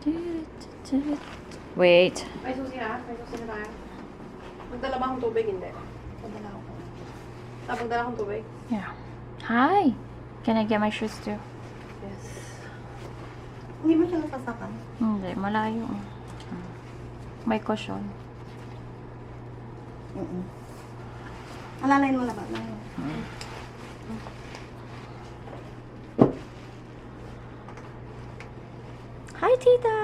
Wait. May susi na? May susi na tayo? Magdala ba akong tubig? Hindi. Magdala ako. Magdala akong tubig? Yeah. Hi. Can I get my shoes too? Yes. Hindi mo siya nasasakan? Hindi, malayo. May cushion. Alalayin mo na ba? Hi, Tita!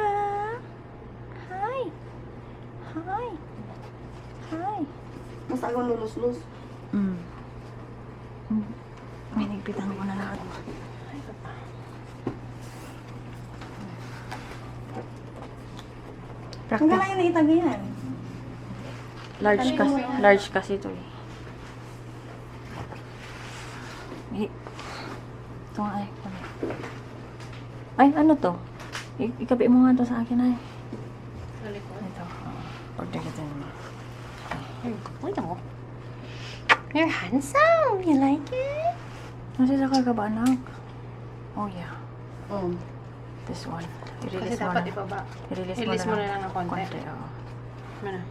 Hi! Hi! Hi! Mas agong lulus-lus. Minigpitan ko na lahat. Ang gala yung naitag yan. Large kasi ito eh. Ito nga ay. Ay, ano to? Ikabi mo nga to sa akin ay. Sa likod. Ito. Order kita naman. Wait ako. You're handsome. You like it? Nasisakal ka ba, anak? Oh, yeah. Oo. This one. Kasi I-release mo dapat na. ibaba. I-release mo na lang ng konti. oo. Ano na?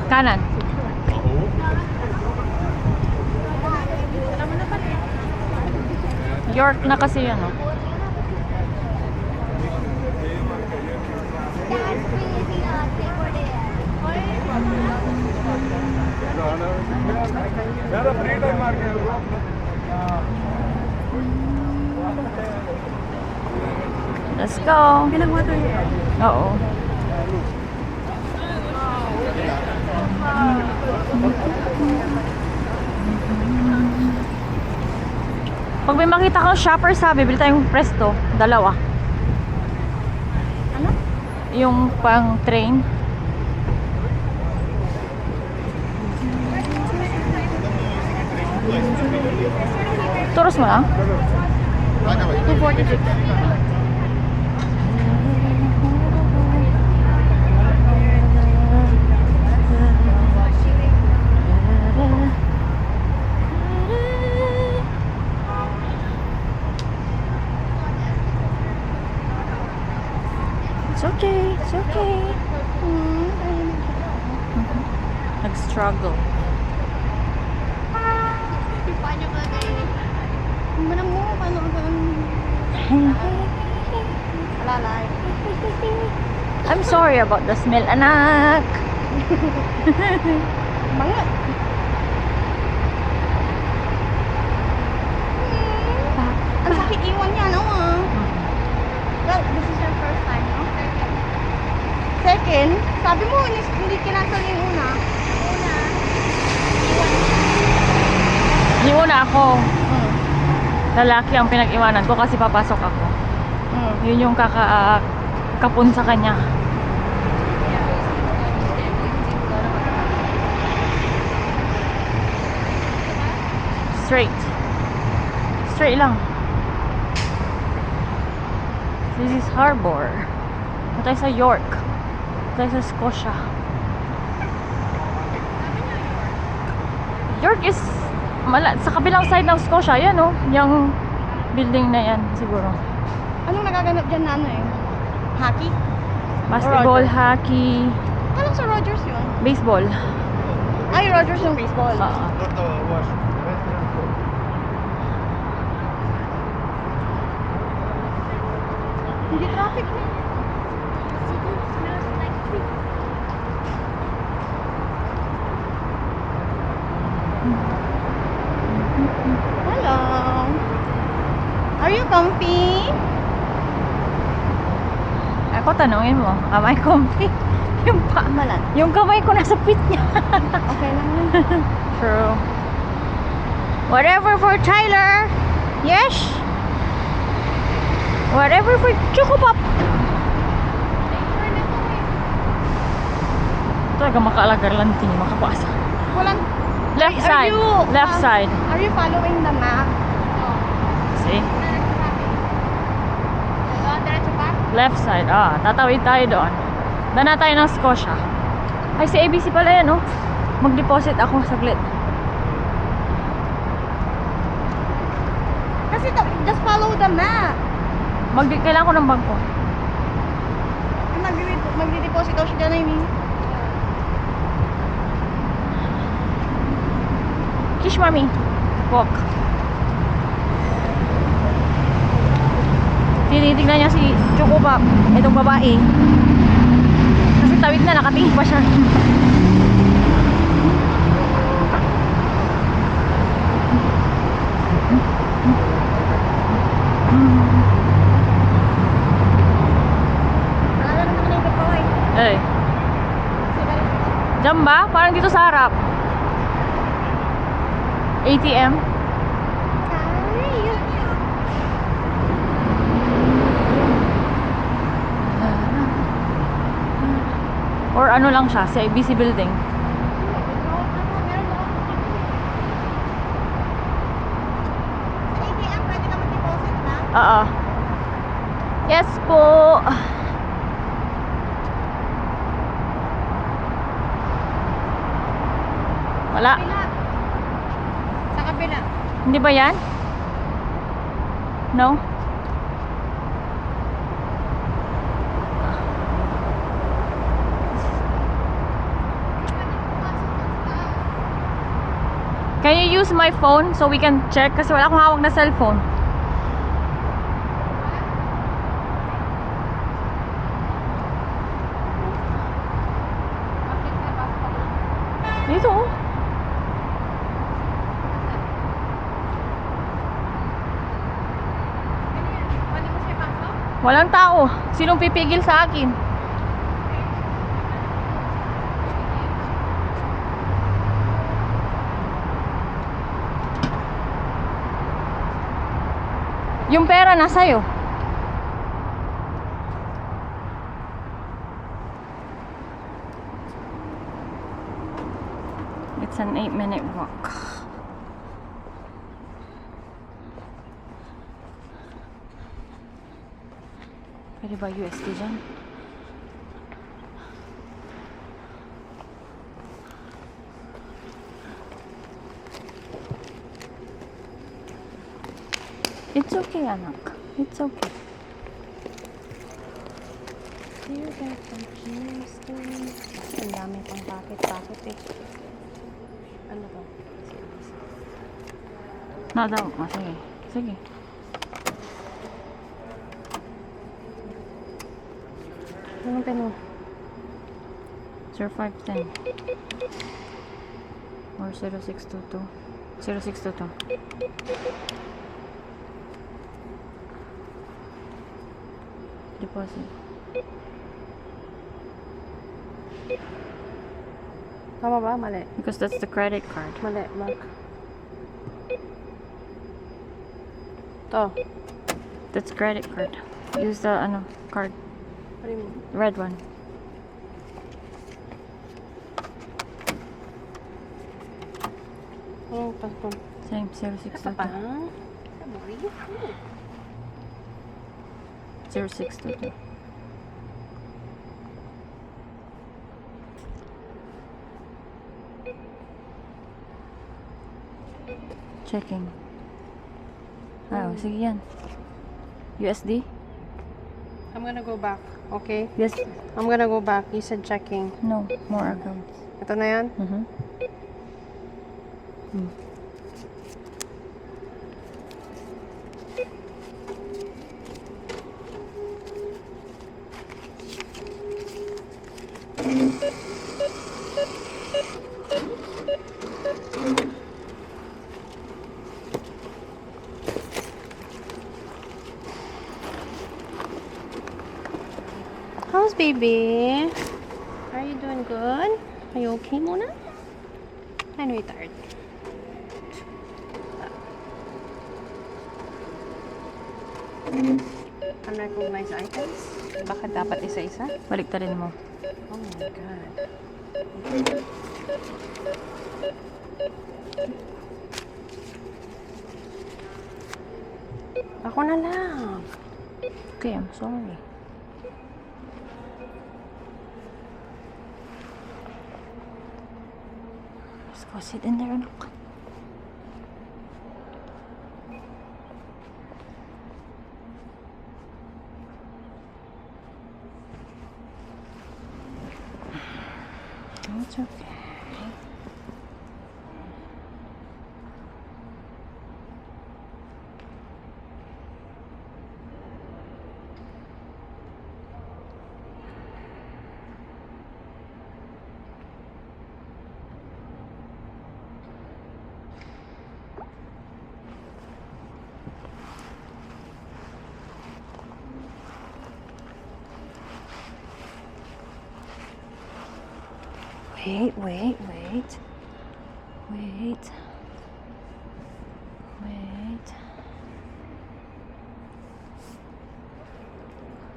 Kanan. York na kasi yan, oh. Let's go. Pinag-water niya. Oo. Pag may makita kang shopper sabi, bili tayong presto. Dalawa. Ano? Yung pang train. Turos mo na? 246. It's okay, it's okay. Nag-struggle. Paano ka kayo? Manang mo, paano ka Alalay. I'm sorry about the smell, anak. Mga. Ang sakit iwan niya, no? Well, this is your first time, no? Second? Sabi mo, hindi kinansel yung una. Yung una ako, lalaki ang pinag-iwanan ko kasi papasok ako. Yun yung kapun sa kanya. Straight. Straight lang. This is Harbor. Ito tayo sa York. Ito tayo sa Scotia. York is sa kabilang side ng Scotia. Yan oh. Yung building na yan siguro. Anong nagaganap dyan na ano eh? Hockey? Basketball, Rogers. hockey, Anong sa Rogers yun? baseball. Ay, Rogers yung baseball. Hindi traffic na. Hello. Are you comfy? Ako tanungin mo, am I comfy? Malat. Yung kamay ko nasa pit niya. Okay lang yun. True. Whatever for Tyler. Yes. Whatever for Choco Pop. Talaga makaalagar lang tingin, makapasa. Walang... Left Are side. you, Left side. Are you following the map? See? Diretso pa? Left side. Ah, tatawid tayo doon. Dana tayo ng Scotia. Ay, si ABC pala yan, oh. Mag-deposit ako saglit. Kasi just follow the map. Kailangan ko ng bangko. Magdi-deposit daw siya dyan na yun. Kish, mami. Walk. Tinitignan niya si Choco Pop, itong babae. Kasi tawid na, nakatingin pa siya. Wala naman na yung kapaway. Eh, dyan ba? Parang dito sa harap. ATM. Or ano lang siya, sa ABC building. ATM, pwede ka mag-deposit na? Oo. Yes po. Wala. Sa kabila. Hindi ba yan? No? Can you use my phone so we can check? Kasi wala akong hawak na cellphone. Dito oh. Walang tao. Sinong pipigil sa akin? Yung pera nasa'yo. It's an 8-minute walk. Pwede ba USD dyan? It's okay, anak. It's okay. Here, guys, some cheese. Ang dami pang packet eh. Ano to? Nadaw. Sige. Sige. Anong peno? 0510 or 0622. 0622. Deposit. Tama ba? Mali. Because that's the credit card. Mali, Mark. To. That's credit card. Use the card. Pari mo. Red one. Anong passport? Same. Ito pa? 0622. 0622. Checking. Sige yan. USD? I'm gonna go back. Okay? Yes. I'm gonna go back. You said checking. No. More accounts. Ito na yan? Mm-hmm. How's baby? Are you doing good? Are you okay, Mona? I know you're tired. Unrecognized items? Bakit dapat isa-isa? Balik rin mo. Oh my God. Ako na lang. Okay, I'm sorry. Let's go sit in there and look. It's okay. Wait. Wait.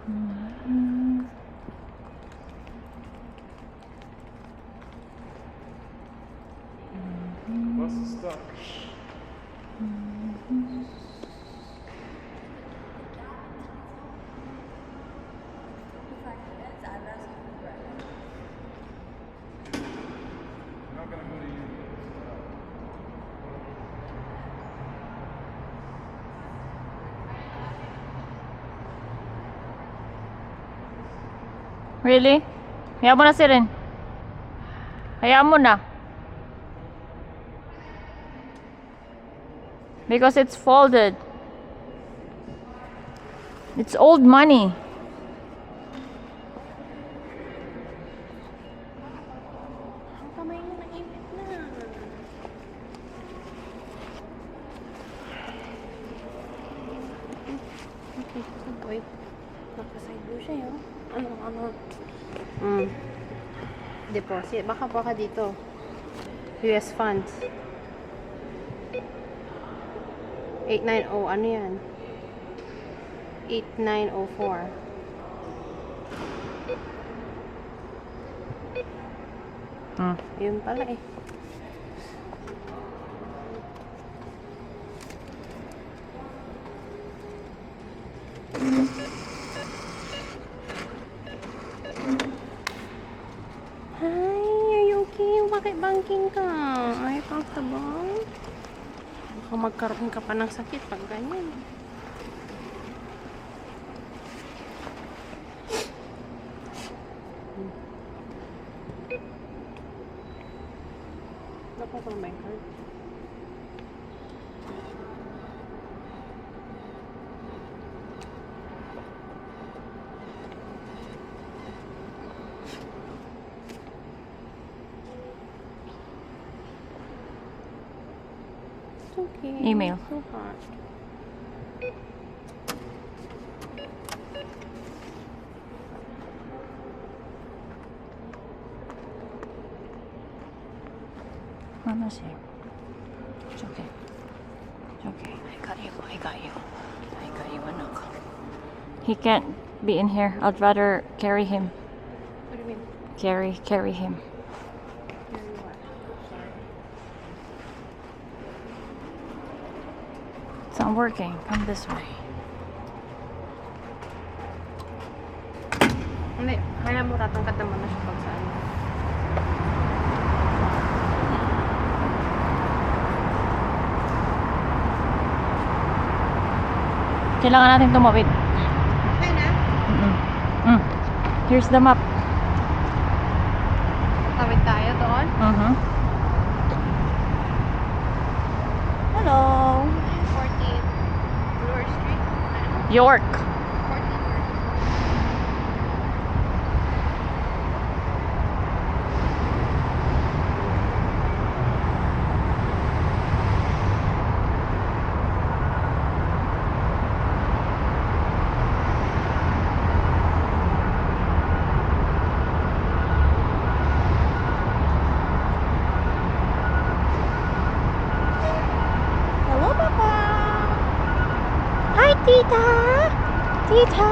Mhm. Was ist da? Not gonna go to you. Really? Hayaan mo na si Ren. Hayaan mo na. Because it's folded. It's old money. Ang kamay mo nainit na. Okay, good boy. Naka-side view siya yun. Ano? Deposit. Baka dito. US funds. 890, ano yan? 8904. Yun pala eh. Hi, are you okay? Bakit banking ka? Are you comfortable? Baka magkaroon ka pa ng sakit pag ganyan. Dapat ang my card. It's okay. Email. It's so hot. Mama's here. It's okay. It's okay. I got you. I got you. I got you, anak. He can't be in here. I'd rather carry him. What do you mean? Carry him. Carry what? It's not working. Come this way. Hindi. Kaya mo tatangkad naman na siya pag saan. Kailangan natin tumawid. Okay na? Here's the map. Tawid tayo doon. Hello. 14 Bloor Street. York. 14 Bloor. Hello, Papa. Hi, Tita. Tita.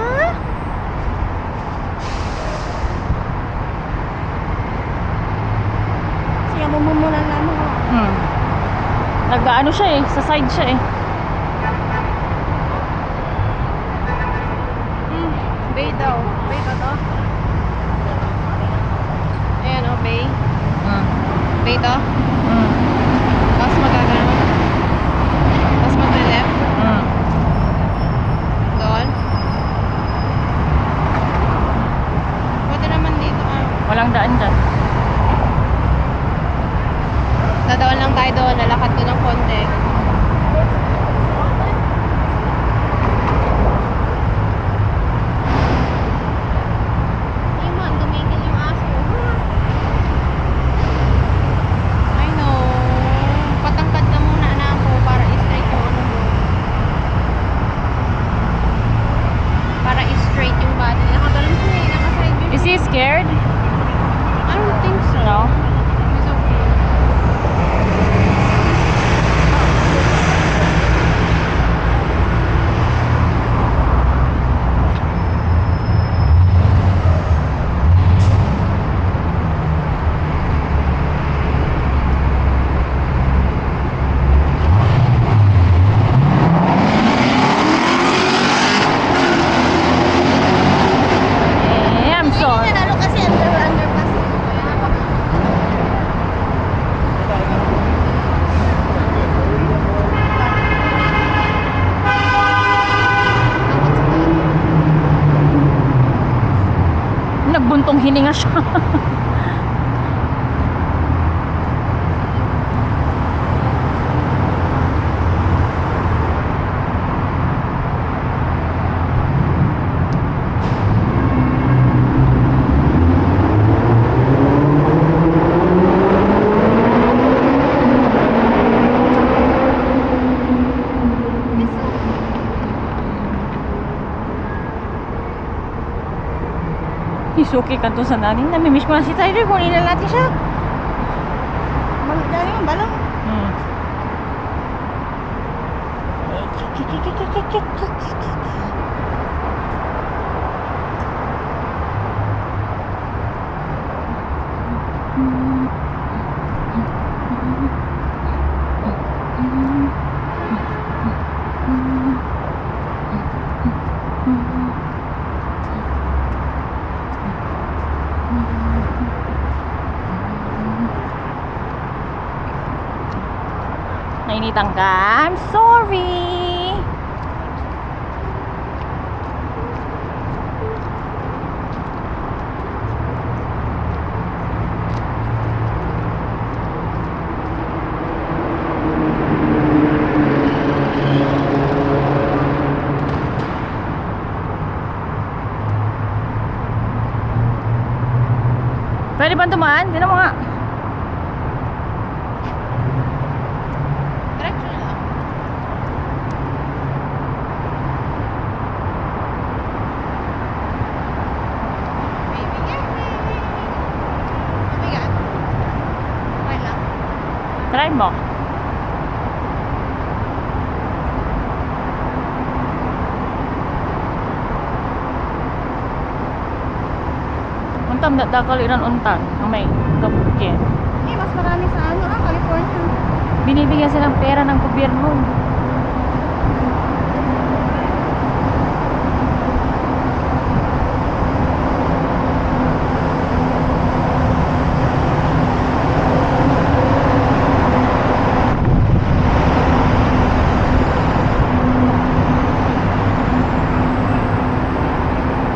Siya mo muna namin. Nag-ano siya eh. Sa side siya eh. Bay daw. Bay ba to? Ayan o, bay. Bay to. Tapos magagano. Tapos mag-left. Doon. Pwede naman dito. Walang daan dyan. Dadaan lang tayo doon. Lalakad ko ng konti. Ay man, tumigil yung aso. I know. Patangkad ka muna na ako para i-straight yung ano mo. Para i-straight yung body. Nakagalan siya eh. Naka-side view. Is he scared? I don't think so. No. It's okay. I'm sorry. Lalo kasi underpass. Nagbuntong hininga siya. Suki kanto sa nanin. Namimiss ko na si Tyler. Kunin na natin siya. Dali mo, balong. Hmm. Nainitan ka? I'm sorry. Pwede ba tumaan? Di na mo nga. Diretso na lang. Baby, yay! Mabigat. Okay lang. Try mo. Untam na dakaliran untan. Ang may kabukyan. Eh, mas marami sa ano, California. Binibigyan silang pera ng gobyerno.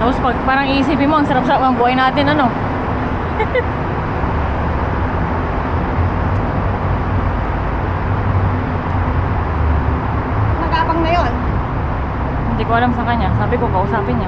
Tapos pag parang iisipin mo, ang sarap-sarap ang buhay natin, ano? Nagapang na yun. Hindi ko alam sa kanya. Sabi ko, kausapin niya.